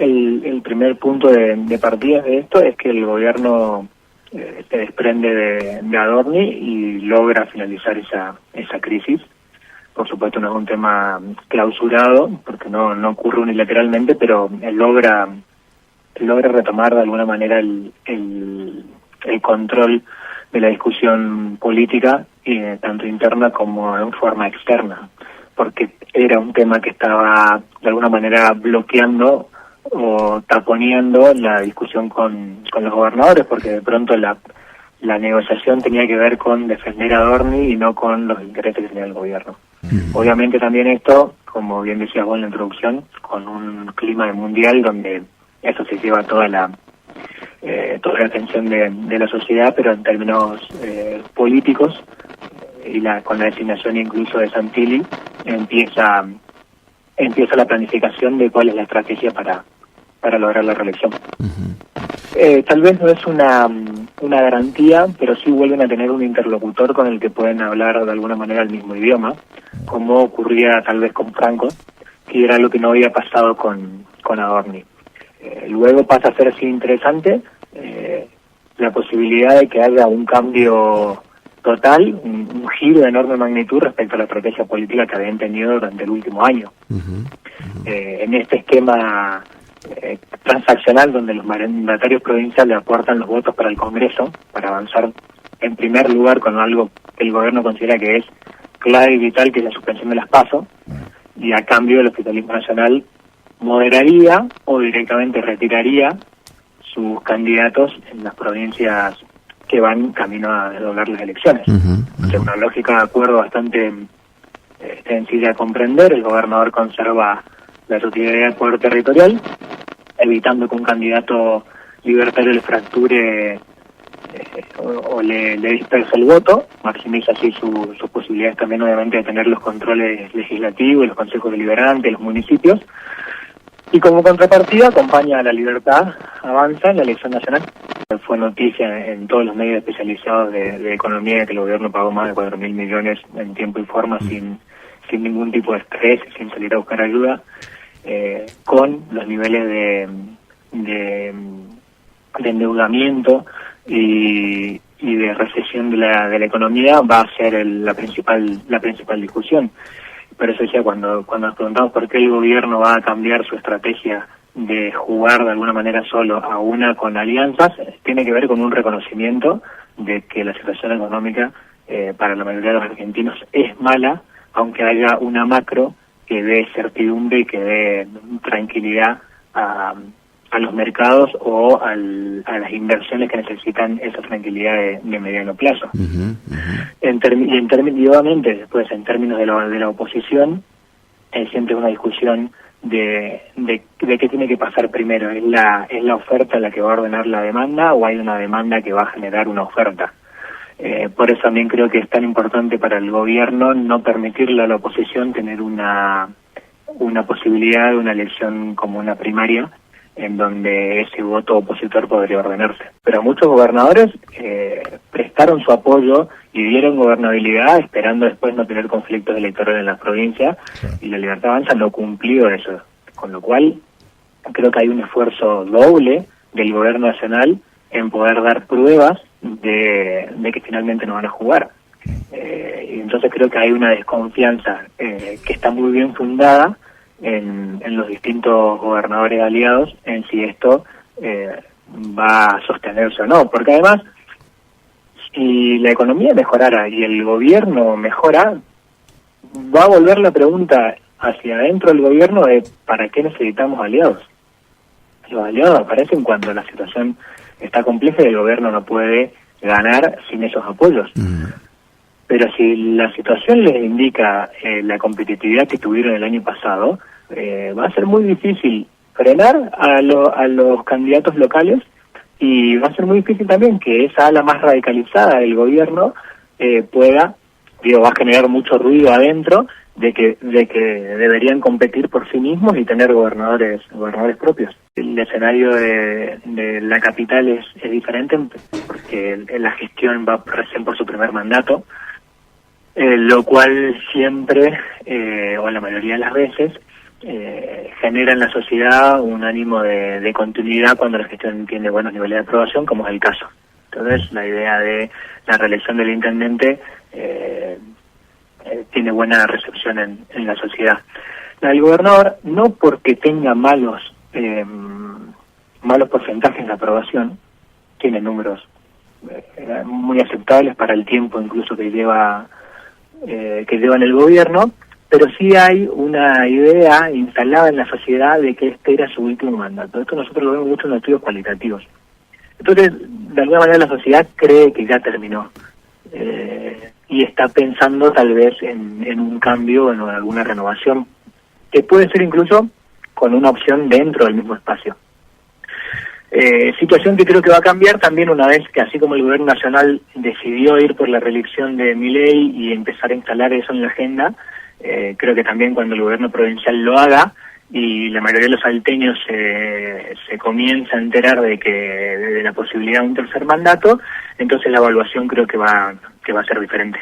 el primer punto de partida de esto es que el gobierno se desprende de Adorni y logra finalizar esa crisis. Por supuesto no es un tema clausurado, porque no ocurre unilateralmente, pero logra retomar de alguna manera el control de la discusión política, tanto interna como en forma externa, porque era un tema que estaba de alguna manera bloqueando o taponeando la discusión con los gobernadores, porque de pronto la negociación tenía que ver con defender a Adorni y no con los intereses que tenía el gobierno. Obviamente también esto, como bien decías vos en la introducción, con un clima mundial donde eso se lleva toda la atención de la sociedad, pero en términos políticos, y con la designación incluso de Santilli, empieza la planificación de cuál es la estrategia para lograr la reelección. Tal vez no es una garantía, pero sí vuelven a tener un interlocutor con el que pueden hablar de alguna manera el mismo idioma, como ocurría tal vez con Franco, que era lo que no había pasado con Adorni. Luego pasa a ser así interesante la posibilidad de que haya un cambio total, un giro de enorme magnitud respecto a la estrategia política que habían tenido durante el último año. En este esquema transaccional donde los mandatarios provinciales aportan los votos para el Congreso, para avanzar en primer lugar con algo que el gobierno considera que es clave y vital, que es la suspensión de las PASO, y a cambio el oficialismo nacional moderaría o directamente retiraría sus candidatos en las provincias que van camino a desdoblar las elecciones. Es una lógica de acuerdo bastante sencilla de comprender. El gobernador conserva la totalidad del poder territorial, evitando que un candidato libertario le fracture o le disperse el voto, maximiza así sus posibilidades también obviamente de tener los controles legislativos, los consejos deliberantes, los municipios, y como contrapartida acompaña a la libertad, avanza en la elección nacional. Fue noticia en todos los medios especializados de economía que el gobierno pagó más de 4.000 millones en tiempo y forma sin ningún tipo de estrés, sin salir a buscar ayuda, con los niveles de endeudamiento y de recesión de la economía va a ser la principal discusión. Pero eso decía, cuando nos preguntamos por qué el gobierno va a cambiar su estrategia de jugar de alguna manera solo a una con alianzas, tiene que ver con un reconocimiento de que la situación económica para la mayoría de los argentinos es mala, aunque haya una macro que dé certidumbre y que dé tranquilidad a los mercados o a las inversiones que necesitan esa tranquilidad de mediano plazo. Y obviamente después en términos de la oposición siempre es una discusión de qué tiene que pasar primero. ¿Es la oferta la que va a ordenar la demanda o hay una demanda que va a generar una oferta? Por eso también creo que es tan importante para el gobierno no permitirle a la oposición tener una posibilidad de una elección como una primaria, en donde ese voto opositor podría ordenarse. Pero muchos gobernadores prestaron su apoyo y dieron gobernabilidad esperando después no tener conflictos electorales en las provincias, y la Libertad Avanza no cumplió eso. Con lo cual, creo que hay un esfuerzo doble del gobierno nacional en poder dar pruebas de que finalmente no van a jugar. Y entonces creo que hay una desconfianza que está muy bien fundada en los distintos gobernadores aliados en si esto va a sostenerse o no, porque además si la economía mejorara y el gobierno mejora, va a volver la pregunta hacia adentro del gobierno de ¿para qué necesitamos aliados? Los aliados aparecen cuando la situación está compleja y el gobierno no puede ganar sin esos apoyos. Pero si la situación les indica la competitividad que tuvieron el año pasado, va a ser muy difícil frenar a los candidatos locales, y va a ser muy difícil también que esa ala más radicalizada del gobierno va a generar mucho ruido adentro de que deberían competir por sí mismos y tener gobernadores propios. El escenario de la capital es diferente porque la gestión va recién por su primer mandato, lo cual siempre, o la mayoría de las veces, genera en la sociedad un ánimo de continuidad cuando la gestión tiene buenos niveles de aprobación, como es el caso. Entonces, la idea de la reelección del intendente tiene buena recepción en la sociedad. La del gobernador, no porque tenga malos porcentajes de aprobación, tiene números muy aceptables para el tiempo incluso que lleva en el gobierno, pero sí hay una idea instalada en la sociedad de que este era su último mandato. Esto nosotros lo vemos mucho en los estudios cualitativos. Entonces, de alguna manera la sociedad cree que ya terminó y está pensando tal vez en un cambio o en alguna renovación, que puede ser incluso con una opción dentro del mismo espacio. Situación que creo que va a cambiar también una vez que, así como el gobierno nacional decidió ir por la reelección de Milei y empezar a instalar eso en la agenda, creo que también cuando el gobierno provincial lo haga y la mayoría de los salteños se comienza a enterar de la posibilidad de un tercer mandato, entonces la evaluación creo que va a ser diferente.